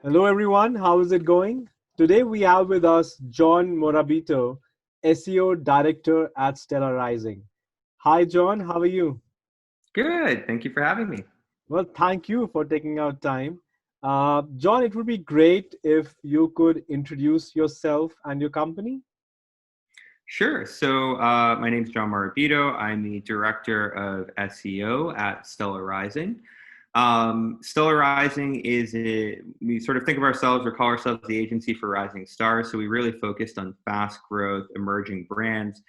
Hello, everyone. How is it going? Today we have with us John Morabito, SEO Director at Stellarizing. Hi, John. How are you? Good. Thank you for having me. Well, thank you for taking out time. John, it would be great if you could introduce yourself and your company. Sure. So my name is John Morabito. I'm the Director of SEO at Stellarizing. Stellarizing we sort of think of ourselves or call ourselves the agency for rising stars. So we really focused on fast growth, emerging brands.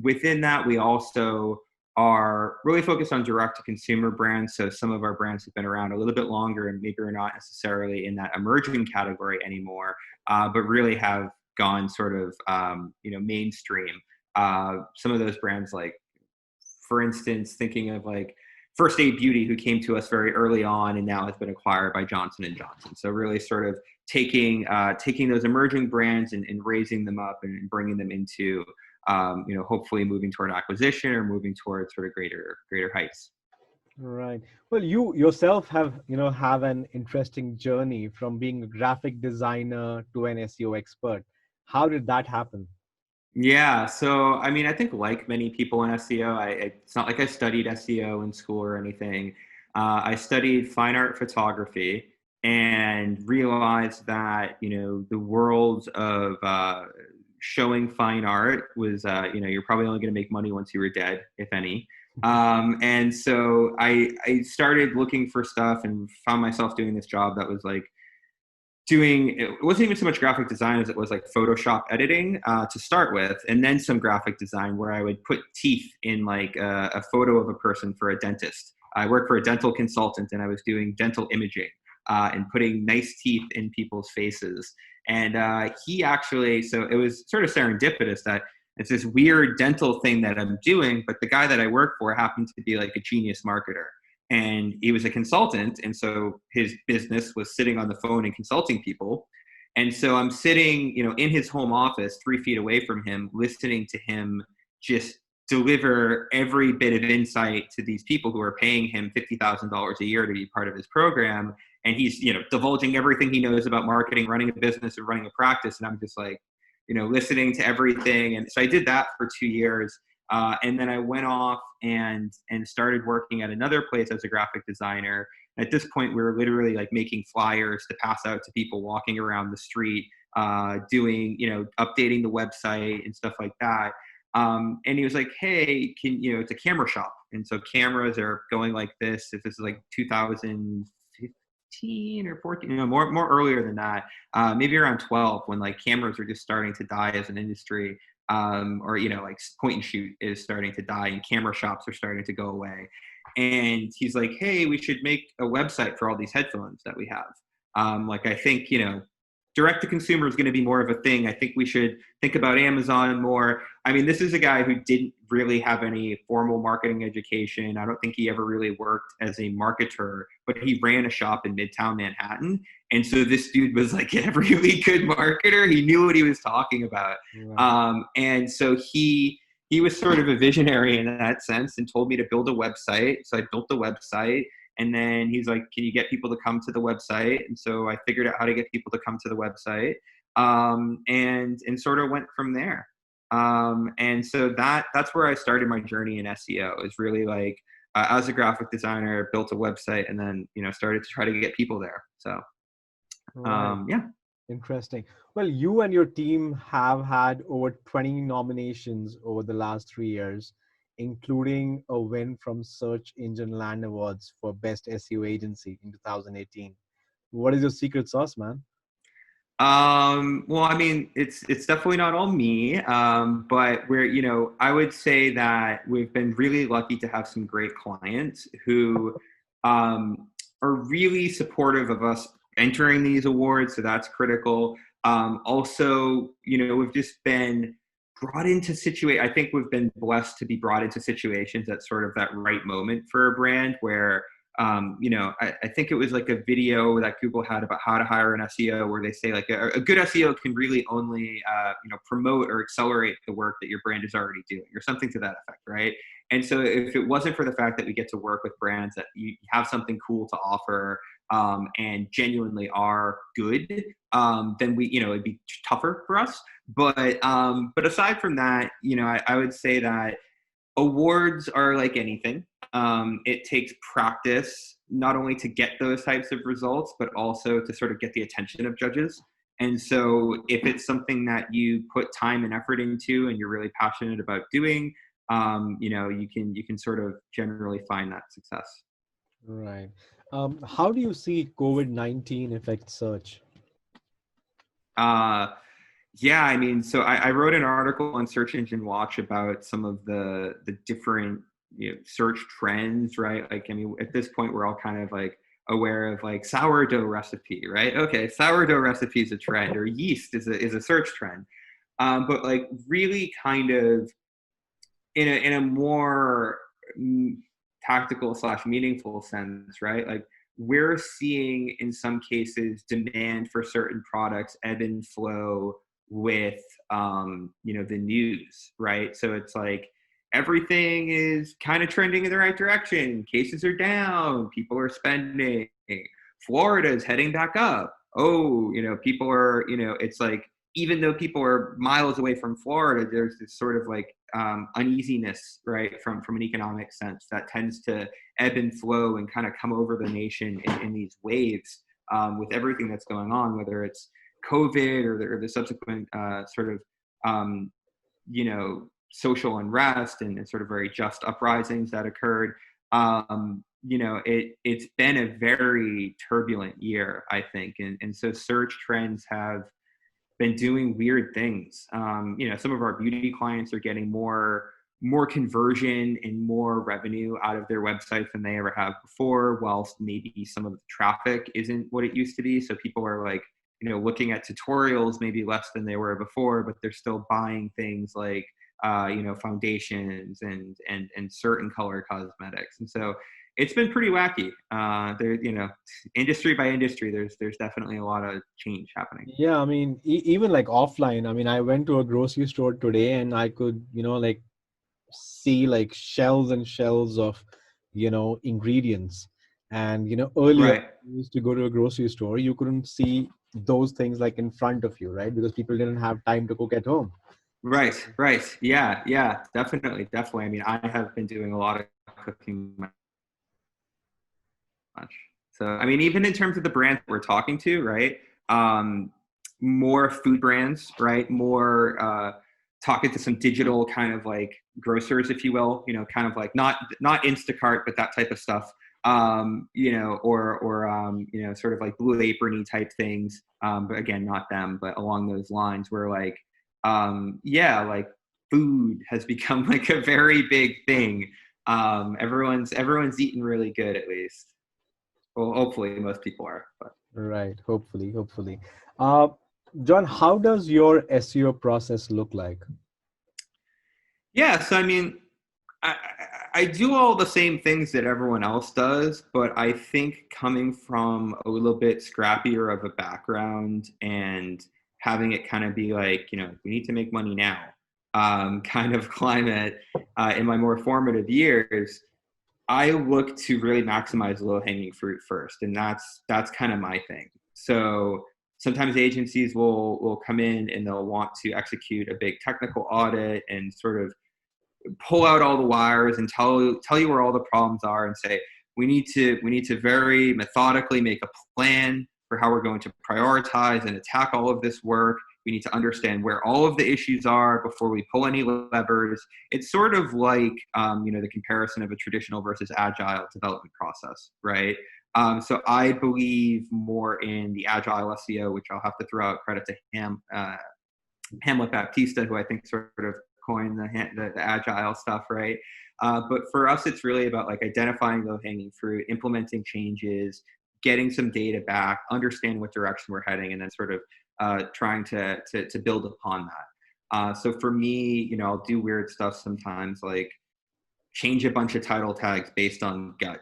Within that, we also are really focused on direct to consumer brands. So some of our brands have been around a little bit longer and maybe are not necessarily in that emerging category anymore, but really have gone sort of mainstream. Some of those brands, like for instance, thinking of like First Aid Beauty, who came to us very early on and now has been acquired by Johnson and Johnson. So really, sort of taking those emerging brands and raising them up and bringing them into hopefully moving toward acquisition or moving towards sort of greater heights. Right. Well, you yourself have an interesting journey from being a graphic designer to an SEO expert. How did that happen? Yeah, so I mean, I think like many people in SEO, it's not like I studied SEO in school or anything. I studied fine art photography and realized that the world of showing fine art was you're probably only going to make money once you were dead, if any. And so I started looking for stuff and found myself doing this job that was like it wasn't even so much graphic design as it was like Photoshop editing to start with, and then some graphic design where I would put teeth in like a photo of a person for a dentist. I worked for a dental consultant and I was doing dental imaging and putting nice teeth in people's faces. And he actually, so it was sort of serendipitous that it's this weird dental thing that I'm doing, but the guy that I work for happened to be like a genius marketer, and he was a consultant, and so his business was sitting on the phone and consulting people. And so I'm sitting in his home office 3 feet away from him, listening to him just deliver every bit of insight to these people who are paying him $50,000 a year to be part of his program. And he's divulging everything he knows about marketing, running a business, and running a practice. And I'm just like listening to everything. And so I did that for 2 years. And then I went off and started working at another place as a graphic designer. At this point, we were literally like making flyers to pass out to people walking around the street, doing, updating the website and stuff like that. And he was like, "Hey, it's a camera shop." And so cameras are going like this. If this is like 2015 or 14, more earlier than that, maybe around 12, when like cameras are just starting to die as an industry. Or like point and shoot is starting to die and camera shops are starting to go away. And he's like, "Hey, we should make a website for all these headphones that we have. Like, I think direct to consumer is going to be more of a thing. I think we should think about Amazon more." I mean, this is a guy who didn't really have any formal marketing education. I don't think he ever really worked as a marketer, but he ran a shop in Midtown Manhattan. And so this dude was like a really good marketer. He knew what he was talking about. Right. And so he was sort of a visionary in that sense and told me to build a website. So I built the website. And then he's like, "Can you get people to come to the website?" And so I figured out how to get people to come to the website, and sort of went from there. And so that's where I started my journey in SEO. Is really like as a graphic designer, built a website, and then started to try to get people there. So Right. yeah. Interesting. Well, you and your team have had over 20 nominations over the last 3 years, including a win from Search Engine Land Awards for Best SEO Agency in 2018. What is your secret sauce, man? Well, I mean, it's definitely not all me, but I would say that we've been really lucky to have some great clients who are really supportive of us entering these awards. So that's critical. Also, we've just been brought into I think we've been blessed to be brought into situations at sort of that right moment for a brand where I think it was like a video that Google had about how to hire an SEO, where they say like a good SEO can really only promote or accelerate the work that your brand is already doing, or something to that effect, right? And so if it wasn't for the fact that we get to work with brands that you have something cool to offer, and genuinely are good, then it'd be tougher for us. But aside from that, I would say that awards are like anything. It takes practice not only to get those types of results, but also to sort of get the attention of judges. And so if it's something that you put time and effort into and you're really passionate about doing, you can sort of generally find that success. Right. How do you see COVID-19 affect search? Yeah, I mean, so I wrote an article on Search Engine Watch about some of the different search trends, right? Like, I mean, at this point, we're all kind of like aware of like sourdough recipe, right? Okay, sourdough recipe is a trend, or yeast is a search trend, but like really kind of in a more tactical / meaningful sense, right? Like we're seeing in some cases demand for certain products ebb and flow with the news, right? So it's like everything is kind of trending in the right direction. Cases are down, people are spending, Florida is heading back up. Oh, people are, it's like even though people are miles away from Florida, there's this sort of like uneasiness, right, from an economic sense that tends to ebb and flow and kind of come over the nation in these waves with everything that's going on, whether it's COVID or the subsequent sort of, social unrest and sort of very just uprisings that occurred. It's been a very turbulent year, I think. And so search trends have been doing weird things. Some of our beauty clients are getting more conversion and more revenue out of their websites than they ever have before, whilst maybe some of the traffic isn't what it used to be. So people are like, looking at tutorials maybe less than they were before, but they're still buying things like, foundations and certain color cosmetics. And so it's been pretty wacky. Industry by industry, there's definitely a lot of change happening. Yeah, I mean, even like offline. I mean, I went to a grocery store today and I could, like see like shelves and shelves of, ingredients. And, earlier Right. you used to go to a grocery store, you couldn't see those things like in front of you, right? Because people didn't have time to cook at home. Right. Yeah, definitely. I mean, I have been doing a lot of cooking much. So, I mean, even in terms of the brands we're talking to, right? More food brands, right? More talking to some digital kind of like grocers, if you will, kind of like not Instacart, but that type of stuff. Sort of like Blue Apron-y type things. But again, not them, but along those lines where like, like food has become like a very big thing. Everyone's eating really good, at least. Well, hopefully most people are. But. Right. Hopefully. Uh, John, how does your SEO process look like? Yeah. So, I mean, I do all the same things that everyone else does, but I think coming from a little bit scrappier of a background and having it kind of be like, we need to make money now, kind of climate in my more formative years, I look to really maximize low-hanging fruit first, and that's kind of my thing. So sometimes agencies will come in and they'll want to execute a big technical audit and sort of pull out all the wires and tell you where all the problems are and say we need to very methodically make a plan for how we're going to prioritize and attack all of this work. We need to understand where all of the issues are before we pull any levers. It's sort of like, the comparison of a traditional versus agile development process, right? So I believe more in the agile SEO, which I'll have to throw out credit to Hamlet Baptista, who I think sort of coined the agile stuff, right? But for us, it's really about like identifying low-hanging fruit, implementing changes, getting some data back, understand what direction we're heading, and then sort of trying to build upon that. So for me, I'll do weird stuff sometimes, like change a bunch of title tags based on gut,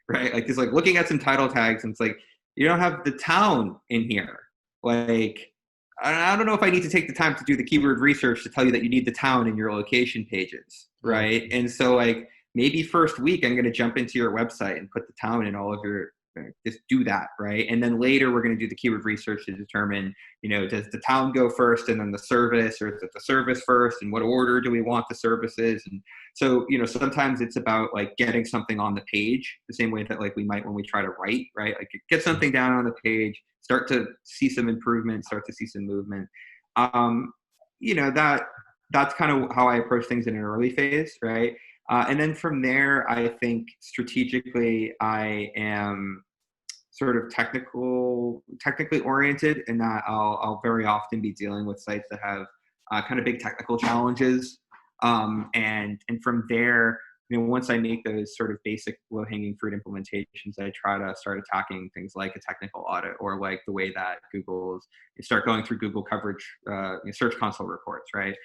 right? Like it's like looking at some title tags and it's like, you don't have the town in here. Like, I don't know if I need to take the time to do the keyword research to tell you that you need the town in your location pages, right? And so like maybe first week I'm going to jump into your website and put the town in all of your just do that, right? And then later we're going to do the keyword research to determine, does the town go first and then the service, or is it the service first, and what order do we want the services? And so, sometimes it's about like getting something on the page the same way that like we might when we try to write, right? Like get something down on the page, start to see some improvement, start to see some movement. That's kind of how I approach things in an early phase, right? And then from there, I think strategically, I am sort of technically oriented, in that I'll very often be dealing with sites that have kind of big technical challenges. And from there, once I make those sort of basic low-hanging fruit implementations, I try to start attacking things like a technical audit, or like the way that you start going through Google coverage, Search Console reports, right?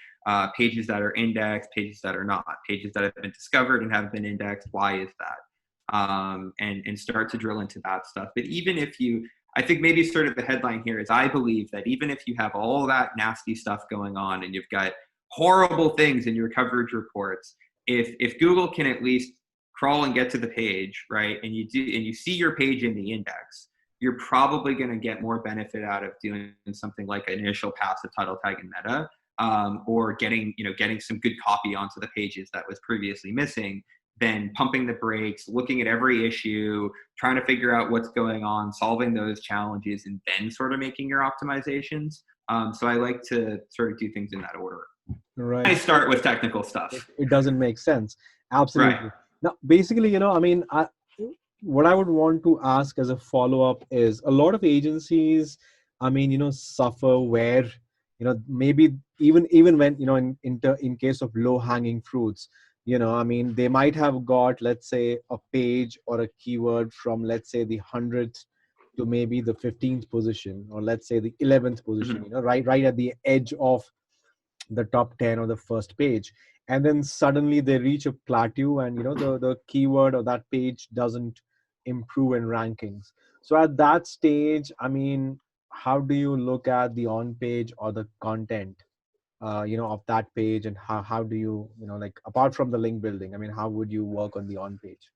Pages that are indexed, pages that are not, pages that have been discovered and haven't been indexed. Why is that? And start to drill into that stuff. But I think maybe sort of the headline here is, I believe that even if you have all that nasty stuff going on and you've got horrible things in your coverage reports, if Google can at least crawl and get to the page, right, and you see your page in the index, you're probably going to get more benefit out of doing something like an initial pass of title tag and meta, or getting some good copy onto the pages that was previously missing, than pumping the brakes, looking at every issue, trying to figure out what's going on, solving those challenges, and then sort of making your optimizations. So I like to sort of do things in that order. Right. I start with technical stuff. It doesn't make sense. Absolutely. Right. Now, basically, what I would want to ask as a follow-up is, a lot of agencies, suffer where, maybe even when, in case of low-hanging fruits, they might have got, let's say, a page or a keyword from, let's say, the 100th to maybe the 15th position, or let's say the 11th position, right at the edge of the top 10 or the first page, and then suddenly they reach a plateau, and the keyword or that page doesn't improve in rankings. So at that stage, how do you look at the on page or the content of that page, and how do you, like, apart from the link building, how would you work on the on page?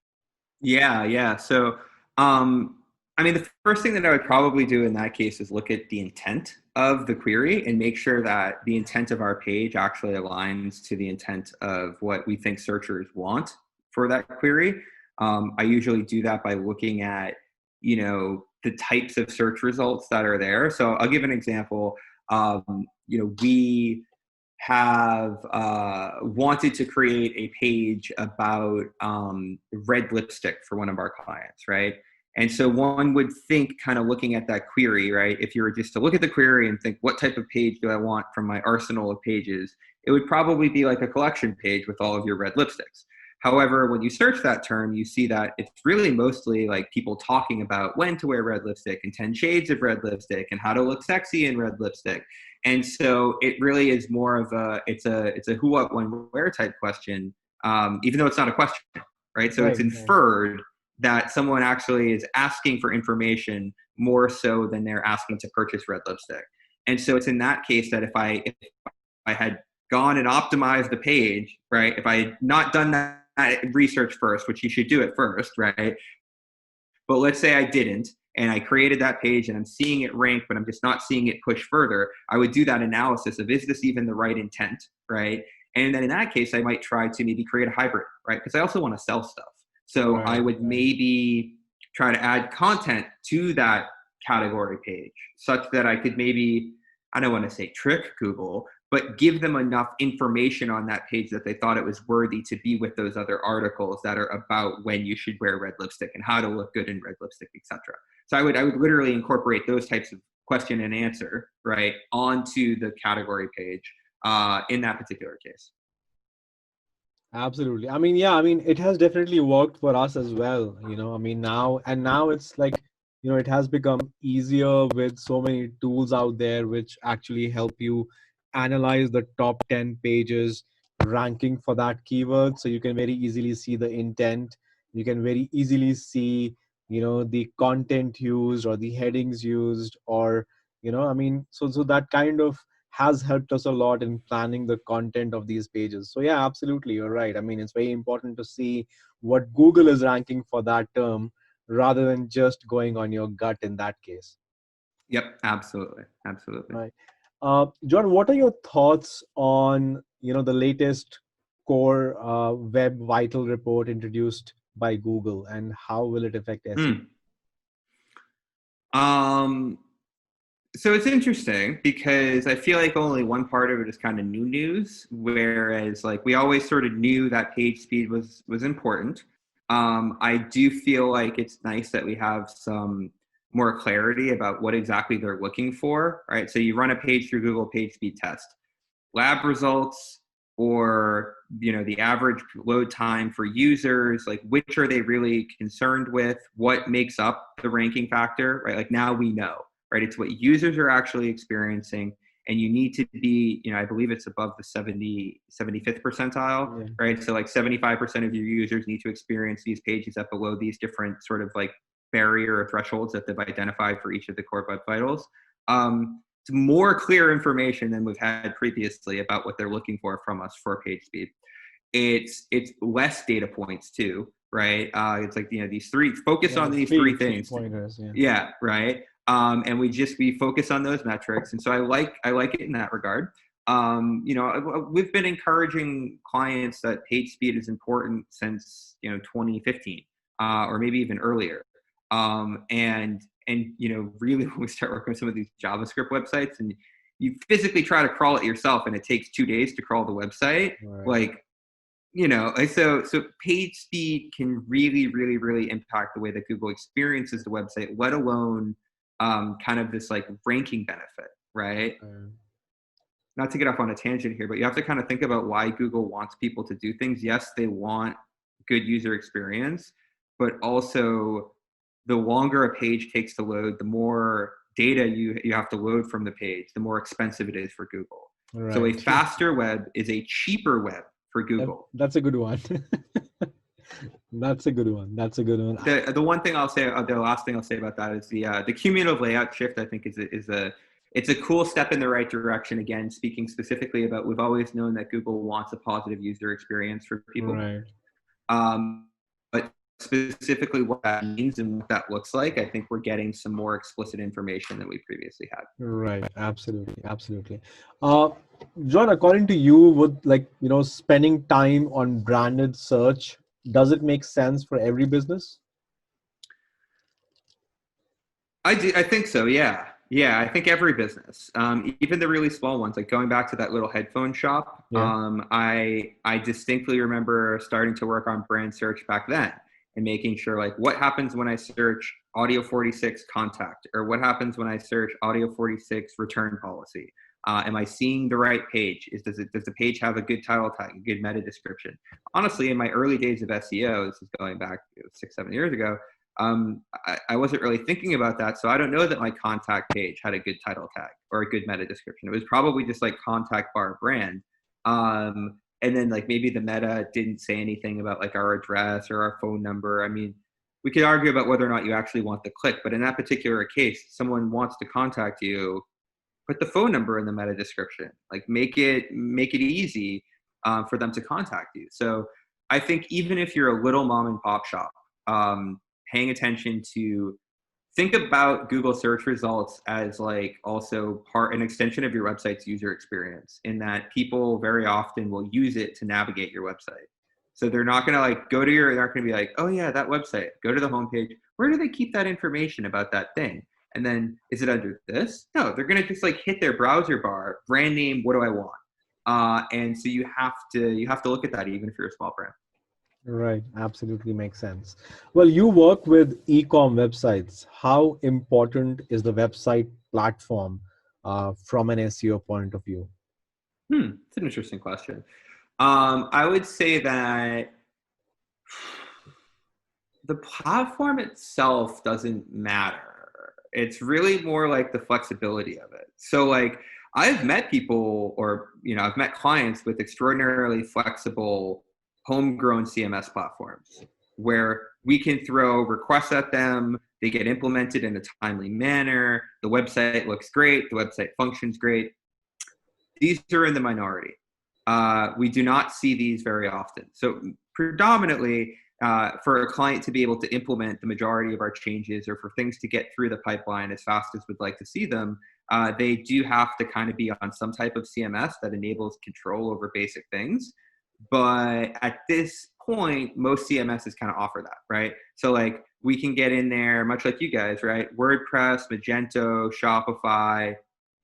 Yeah. So the first thing that I would probably do in that case is look at the intent of the query and make sure that the intent of our page actually aligns to the intent of what we think searchers want for that query. I usually do that by looking at, the types of search results that are there. So I'll give an example. We have wanted to create a page about red lipstick for one of our clients, right? And so one would think, kind of looking at that query, right, if you were just to look at the query and think, what type of page do I want from my arsenal of pages? It would probably be like a collection page with all of your red lipsticks. However, when you search that term, you see that it's really mostly like people talking about when to wear red lipstick and 10 shades of red lipstick and how to look sexy in red lipstick. And so it really is more of it's a who, what, when, where type question, even though it's not a question, right? So it's inferred that someone actually is asking for information more so than they're asking to purchase red lipstick. And so it's in that case that if I had gone and optimized the page, right, if I had not done that research first, which you should do it first, right? But let's say I didn't, and I created that page and I'm seeing it rank, but I'm just not seeing it push further, I would do that analysis of, is this even the right intent, right? And then in that case, I might try to maybe create a hybrid, right? Because I also want to sell stuff. So I would maybe try to add content to that category page such that I could maybe, I don't want to say trick Google, but give them enough information on that page that they thought it was worthy to be with those other articles that are about when you should wear red lipstick and how to look good in red lipstick, etc. So I would literally incorporate those types of question and answer, right, onto the category page in that particular case. Absolutely. It has definitely worked for us as well. Now it's like, it has become easier with so many tools out there which actually help you analyze the top 10 pages ranking for that keyword. So you can very easily see the intent. You can very easily see, the content used or the headings used, or, so that kind of has helped us a lot in planning the content of these pages. So yeah, absolutely, you're right. It's very important to see what Google is ranking for that term, rather than just going on your gut in that case. Yep, absolutely, absolutely. Right. John, what are your thoughts on, the latest core web vital report introduced by Google, and how will it affect SEO? Hmm. Um, so it's interesting because I feel like only one part of it is kind of new news, whereas like we always sort of knew that page speed was important. I do feel like it's nice that we have some more clarity about what exactly they're looking for, right? So you run a page through Google page speed test. Lab results, or the average load time for users, like which are they really concerned with, what makes up the ranking factor, right? Like now we know, right? It's what users are actually experiencing, and you need to be, I believe it's above the 75th percentile, Yeah. right? So like 75% of your users need to experience these pages at below these different sort of like barrier or thresholds that they've identified for each of the core web vitals. It's more clear information than we've had previously about what they're looking for from us for page speed. It's less data points too, right? It's like these three, focus Yeah, on the these three three three things. pointers. Yeah. Yeah, right. And we focus on those metrics, and so I like it in that regard. We've been encouraging clients that page speed is important since 2015, or maybe even earlier. And really, when we start working with some of these JavaScript websites, and you physically try to crawl it yourself, and it takes 2 days to crawl the website, Right. like so page speed can really, really, really impact the way that Google experiences the website, let alone kind of this like ranking benefit, right? Not to get off on a tangent here, but you have to kind of think about why Google wants people to do things. Yes, they want good user experience, but also the longer a page takes to load, the more data you have to load from the page, the more expensive it is for Google. So a Right. faster web is a cheaper web for Google. That's a good one. That's a good one. That's a good one. The one thing I'll say, the last thing I'll say about that is the cumulative layout shift. I think it's a cool step in the right direction. Again, speaking specifically about, we've always known that Google wants a positive user experience for people, Right. but specifically what that means and what that looks like, I think we're getting some more explicit information than we previously had. Right. Absolutely. Absolutely. Uh, John, according to you, would spending time on branded search, does it make sense for every business? I do. I think so. Yeah. Yeah. I think every business, even the really small ones, like going back to that little headphone shop. Yeah. I distinctly remember starting to work on brand search back then and making sure, like, what happens when I search Audio 46 contact, or what happens when I search Audio 46 return policy? Am I seeing the right page? Does the page have a good title tag, a good meta description? Honestly, in my early days of SEO, this is going back 6-7 years ago, I wasn't really thinking about that. So I don't know that my contact page had a good title tag or a good meta description. It was probably just like contact bar brand. And then like maybe the meta didn't say anything about like our address or our phone number. I mean, we could argue about whether or not you actually want the click, but in that particular case, someone wants to contact you, put the phone number in the meta description, like make it easy for them to contact you. So I think even if you're a little mom and pop shop, paying attention to, think about Google search results as like also an extension of your website's user experience, in that people very often will use it to navigate your website. So they're not going to like they're not going to be like, oh yeah, that website, go to the homepage. Where do they keep that information about that thing? And then, is it under this? No, they're going to just like hit their browser bar, brand name, what do I want? And so you have to look at that even if you're a small brand. Right. Absolutely makes sense. Well, you work with e-com websites. How important is the website platform from an SEO point of view? It's an interesting question. I would say that the platform itself doesn't matter. It's really more like the flexibility of it. So like I've met people, or I've met clients with extraordinarily flexible homegrown CMS platforms where we can throw requests at them, they get implemented in a timely manner, the website looks great, the website functions great. These are in the minority. We do not see these very often. So predominantly, for a client to be able to implement the majority of our changes, or for things to get through the pipeline as fast as we'd like to see them, they do have to kind of be on some type of CMS that enables control over basic things. But at this point, most CMSs kind of offer that, right? So like we can get in there, much like you guys, right? WordPress, Magento, Shopify,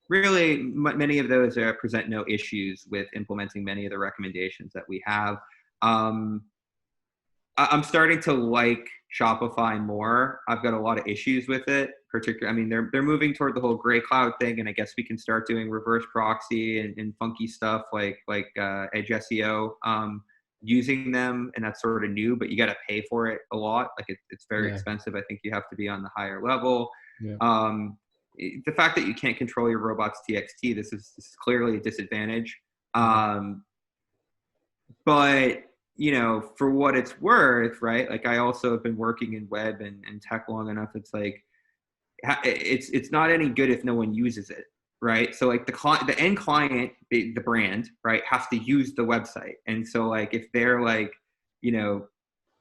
really many of those present no issues with implementing many of the recommendations that we have. I'm starting to like Shopify more. I've got a lot of issues with it. Particularly, I mean, they're moving toward the whole gray cloud thing, and I guess we can start doing reverse proxy and funky stuff like Edge SEO using them, and that's sort of new. But you got to pay for it a lot. Like it's very expensive. I think you have to be on the higher level. Yeah. The fact that you can't control your robots.txt, this is clearly a disadvantage. But for what it's worth, right? Like I also have been working in web and tech long enough. It's like, it's not any good if no one uses it, right? So like the end client, the brand, right, has to use the website. And so like, if they're like,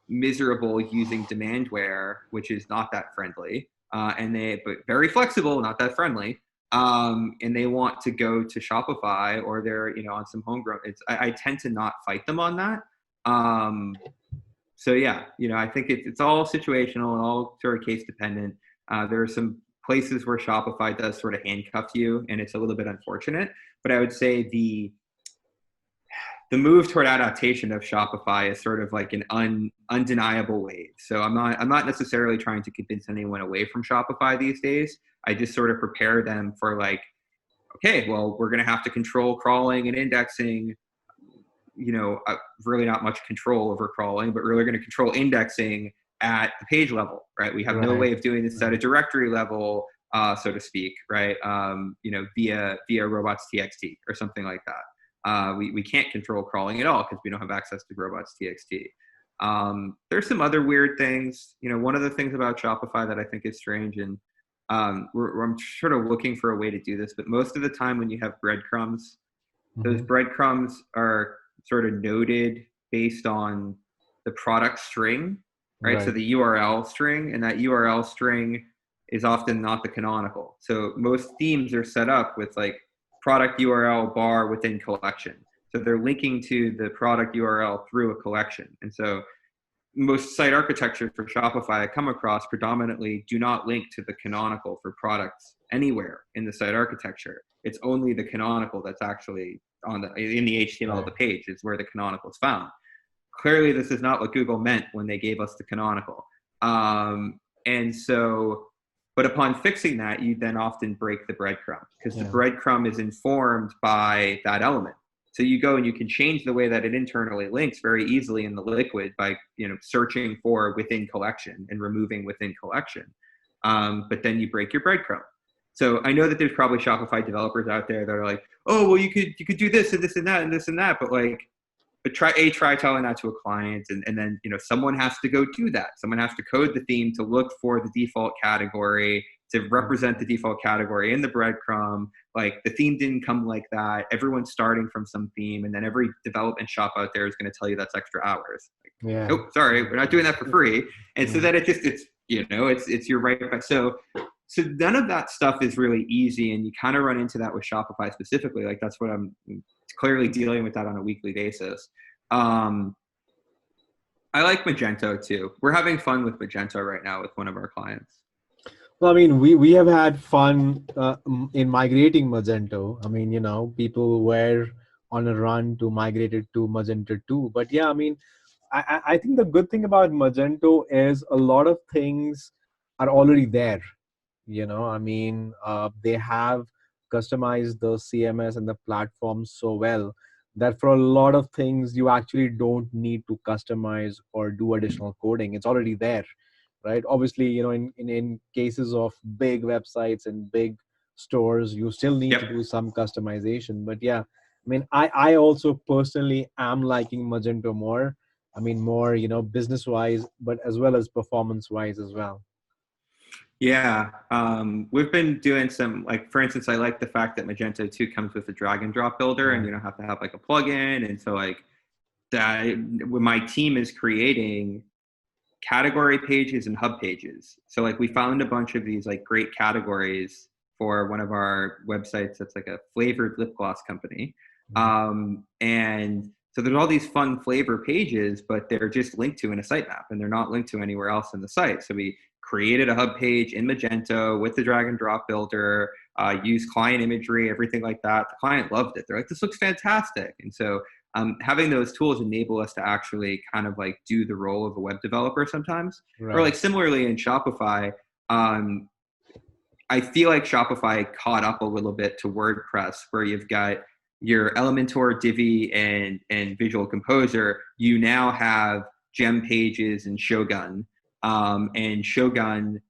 miserable using Demandware, which is not that friendly, but very flexible, not that friendly, and they want to go to Shopify, or they're, on some homegrown, I tend to not fight them on that. So yeah, I think it's all situational and all sort of case dependent. There are some places where Shopify does sort of handcuff you, and it's a little bit unfortunate, but I would say the move toward adaptation of Shopify is sort of like an undeniable wave. So I'm not necessarily trying to convince anyone away from Shopify these days. I just sort of prepare them for like, okay, well, we're going to have to control crawling and indexing, really not much control over crawling, but really going to control indexing at the page level, right? We have no way of doing this at a directory level, so to speak, right? Via robots.txt or something like that. We can't control crawling at all because we don't have access to robots.txt. There's some other weird things. One of the things about Shopify that I think is strange, and I'm sort of looking for a way to do this, but most of the time when you have breadcrumbs, those breadcrumbs are sort of noted based on the product string, right? So the URL string, and that URL string is often not the canonical. So most themes are set up with like product URL bar within collection. So they're linking to the product URL through a collection. And so most site architecture for Shopify I come across predominantly do not link to the canonical for products anywhere in the site architecture. It's only the canonical that's actually in the HTML of the page is where the canonical is found. Clearly, this is not what Google meant when they gave us the canonical. And so, but upon fixing that, you then often break the breadcrumb, because the breadcrumb is informed by that element. So you go and you can change the way that it internally links very easily in the liquid by searching for within collection and removing within collection. But then you break your breadcrumb. So I know that there's probably Shopify developers out there that are like, oh, well, you could do this and this and that and this and that, but try telling that to a client, and then someone has to go do that. Someone has to code the theme to look for the default category, to represent the default category in the breadcrumb. Like the theme didn't come like that. Everyone's starting from some theme, and then every development shop out there is going to tell you that's extra hours. Like, oh, sorry, we're not doing that for free. And so that it's your right back. So none of that stuff is really easy, and you kind of run into that with Shopify specifically. Like that's what I'm clearly dealing with that on a weekly basis. I like Magento too. We're having fun with Magento right now with one of our clients. Well, I mean, we have had fun in migrating Magento. I mean, people were on a run to migrate it to Magento 2. But yeah, I mean, I think the good thing about Magento is a lot of things are already there. I mean, they have customized the CMS and the platform so well that for a lot of things, you actually don't need to customize or do additional coding. It's already there, right? Obviously, in cases of big websites and big stores, you still need to do some customization. But yeah, I mean, I also personally am liking Magento more. I mean, more, business-wise, but as well as performance-wise as well. Yeah, we've been doing some, like, for instance, I like the fact that Magento 2 comes with a drag and drop builder, and you don't have to have like a plugin. And so like that, when my team is creating category pages and hub pages. So like we found a bunch of these like great categories for one of our websites that's like a flavored lip gloss company. And so there's all these fun flavor pages, but they're just linked to in a sitemap and they're not linked to anywhere else in the site. So we created a hub page in Magento with the drag and drop builder, used client imagery, everything like that. The client loved it. They're like, this looks fantastic. And so having those tools enable us to actually kind of like do the role of a web developer sometimes. Right. Or like similarly in Shopify, I feel like Shopify caught up a little bit to WordPress, where you've got your Elementor, Divi, and Visual Composer. You now have gem pages and Shogun. And Shogun,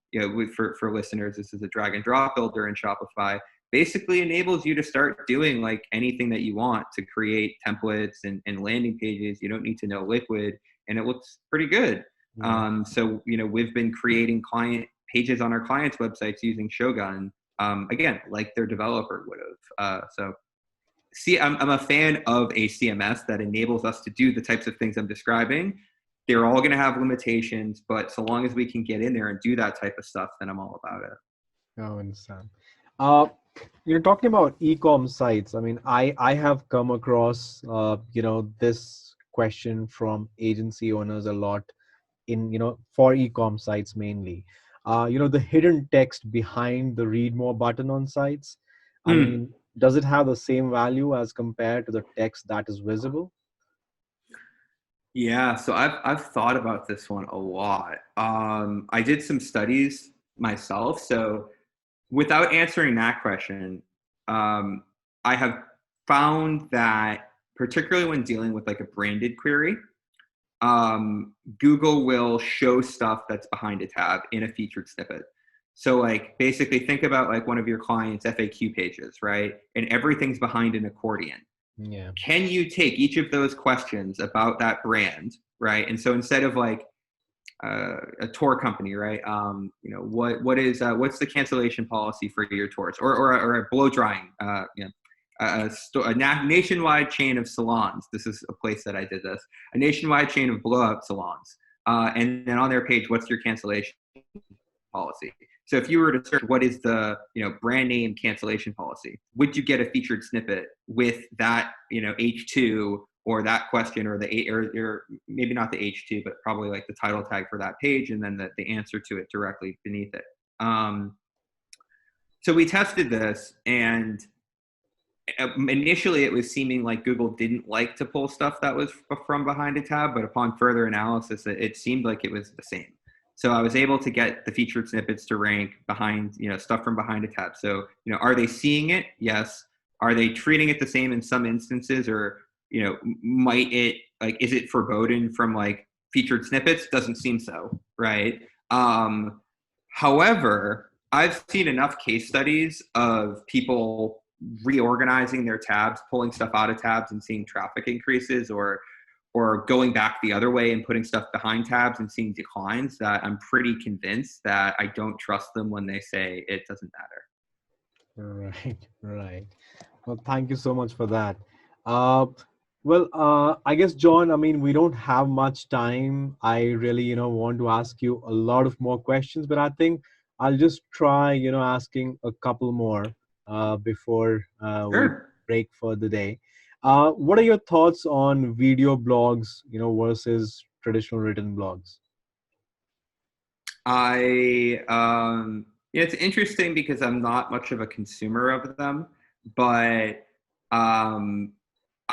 for listeners, this is a drag and drop builder in Shopify. Basically enables you to start doing like anything that you want to create templates and landing pages. You don't need to know Liquid, and it looks pretty good. So we've been creating client pages on our clients' websites using Shogun, again, like their developer would have. So see, I'm a fan of a CMS that enables us to do the types of things I'm describing. They're all going to have limitations, but so long as we can get in there and do that type of stuff, then I'm all about it. I understand. You're talking about e-com sites. I mean, I have come across, this question from agency owners a lot for e-com sites mainly. The hidden text behind the read more button on sites. I mean, does it have the same value as compared to the text that is visible? Yeah, so I've thought about this one a lot. I did some studies myself. So without answering that question, I have found that particularly when dealing with like a branded query, Google will show stuff that's behind a tab in a featured snippet. So like basically think about like one of your clients' FAQ pages, right? And everything's behind an accordion. Yeah. Can you take each of those questions about that brand, right? And so instead of like a tour company, right? What's the cancellation policy for your tours, or a blow drying, a nationwide chain of salons. This is a place that I did this. A nationwide chain of blowout salons, and then on their page, what's your cancellation policy? So if you were to search what is the brand name cancellation policy, would you get a featured snippet with that H2 or that question or or maybe not the H2, but probably like the title tag for that page and then the answer to it directly beneath it. So we tested this, and initially it was seeming like Google didn't like to pull stuff that was from behind a tab, but upon further analysis, it seemed like it was the same. So I was able to get the featured snippets to rank behind, stuff from behind a tab. So, are they seeing it? Yes. Are they treating it the same in some instances, or, might it, like, is it forbidden from like featured snippets? Doesn't seem so, right? However, I've seen enough case studies of people reorganizing their tabs, pulling stuff out of tabs and seeing traffic increases, or going back the other way and putting stuff behind tabs and seeing declines, that I'm pretty convinced that I don't trust them when they say it doesn't matter. Right. Well, thank you so much for that. I guess, John, I mean, we don't have much time. I really, want to ask you a lot of more questions, but I think I'll just try, asking a couple more before we break for the day. What are your thoughts on video blogs, versus traditional written blogs? It's interesting because I'm not much of a consumer of them, but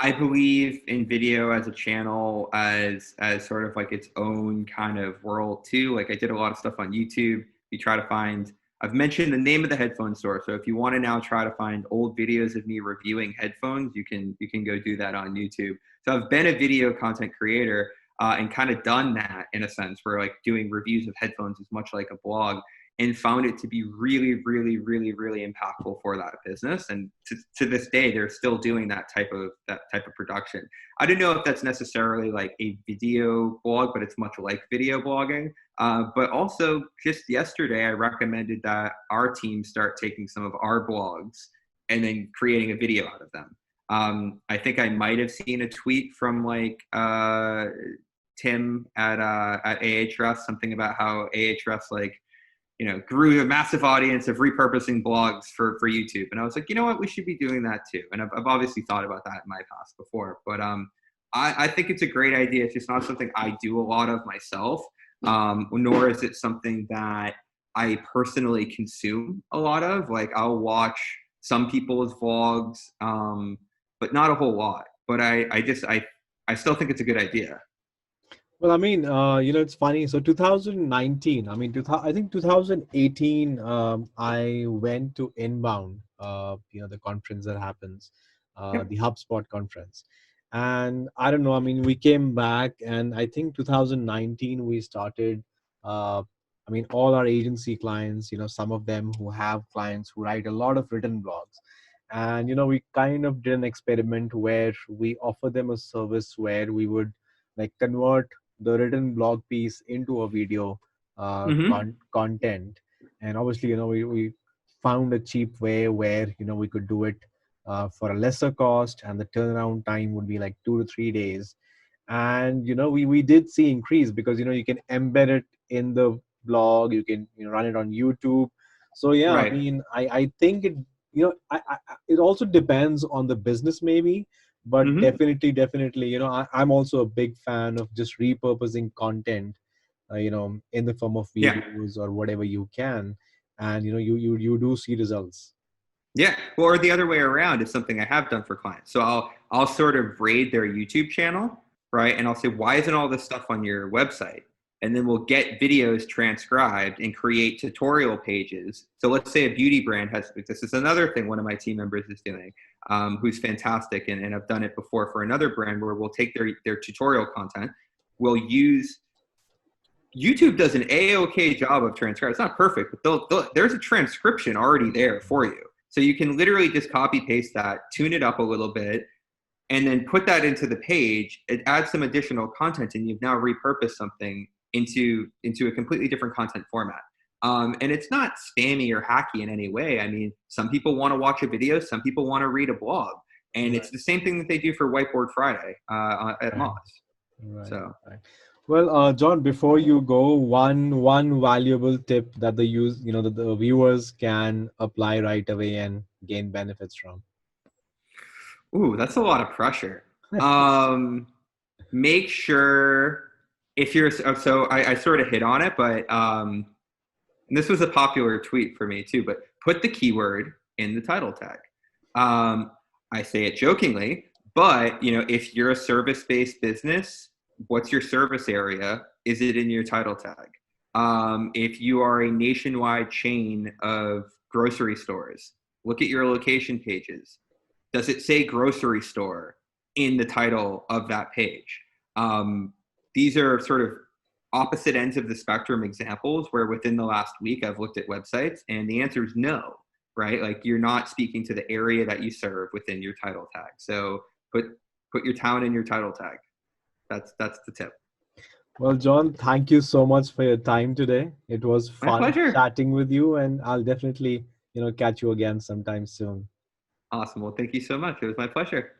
I believe in video as a channel as sort of like its own kind of world too. Like I did a lot of stuff on YouTube. You try to find, I've mentioned the name of the headphone store. So if you want to now try to find old videos of me reviewing headphones, you can go do that on YouTube. So I've been a video content creator and kind of done that in a sense, where like doing reviews of headphones is much like a blog, and found it to be really, really, really, really impactful for that business. And to this day, they're still doing that type of production. I don't know if that's necessarily like a video blog, but it's much like video blogging. But also just yesterday, I recommended that our team start taking some of our blogs and then creating a video out of them. I think I might have seen a tweet from like Tim at Ahrefs, something about how Ahrefs like, grew a massive audience of repurposing blogs for YouTube. And I was like, you know what, we should be doing that too. And I've obviously thought about that in my past before, but I think it's a great idea. It's just not something I do a lot of myself, nor is it something that I personally consume a lot of. Like I'll watch some people's vlogs, but not a whole lot. But I still think it's a good idea. Well, I mean, it's funny. So 2019, I mean, I think 2018, I went to Inbound, the conference that happens, Yep. the HubSpot conference. And I don't know, I mean, we came back and I think 2019, we started, I mean, all our agency clients, some of them who have clients who write a lot of written blogs. And, we kind of did an experiment where we offer them a service where we would like convert the written blog piece into a video Mm-hmm. content. And obviously, we found a cheap way where we could do it for a lesser cost, and the turnaround time would be like 2 to 3 days. And we did see increase because you can embed it in the blog, you can run it on YouTube. So yeah, I Right. mean, I think it it also depends on the business maybe, but Mm-hmm. definitely, I'm also a big fan of just repurposing content, in the form of Yeah. videos or whatever you can, and you do see results. Yeah. Well, or the other way around is something I have done for clients. So I'll sort of raid their YouTube channel, right? And I'll say, why isn't all this stuff on your website? And then we'll get videos transcribed and create tutorial pages. So let's say a beauty brand has, this is another thing one of my team members is doing, who's fantastic. And I've done it before for another brand where we'll take their tutorial content, we'll use, YouTube does an A-OK job of transcribing. It's not perfect, but there's a transcription already there for you. So you can literally just copy paste that, tune it up a little bit, and then put that into the page. It adds some additional content, and you've now repurposed something into a completely different content format. And it's not spammy or hacky in any way. I mean, some people want to watch a video, some people want to read a blog, and Right. it's the same thing that they do for Whiteboard Friday at Right. Moss. Right. So. Right. Well, John, before you go, one valuable tip that that the viewers can apply right away and gain benefits from. Ooh, that's a lot of pressure. Um, Make sure if you're so I sort of hit on it, but and this was a popular tweet for me too. But put the keyword in the title tag. I say it jokingly, but if you're a service-based business, what's your service area? Is it in your title tag? If you are a nationwide chain of grocery stores, look at your location pages. Does it say grocery store in the title of that page? These are sort of opposite ends of the spectrum examples where within the last week I've looked at websites and the answer is no, right? Like you're not speaking to the area that you serve within your title tag. So put your town in your title tag. That's the tip. Well, John, thank you so much for your time today. It was My fun pleasure. chatting with you, and I'll definitely, catch you again sometime soon. Awesome. Well, thank you so much. It was my pleasure.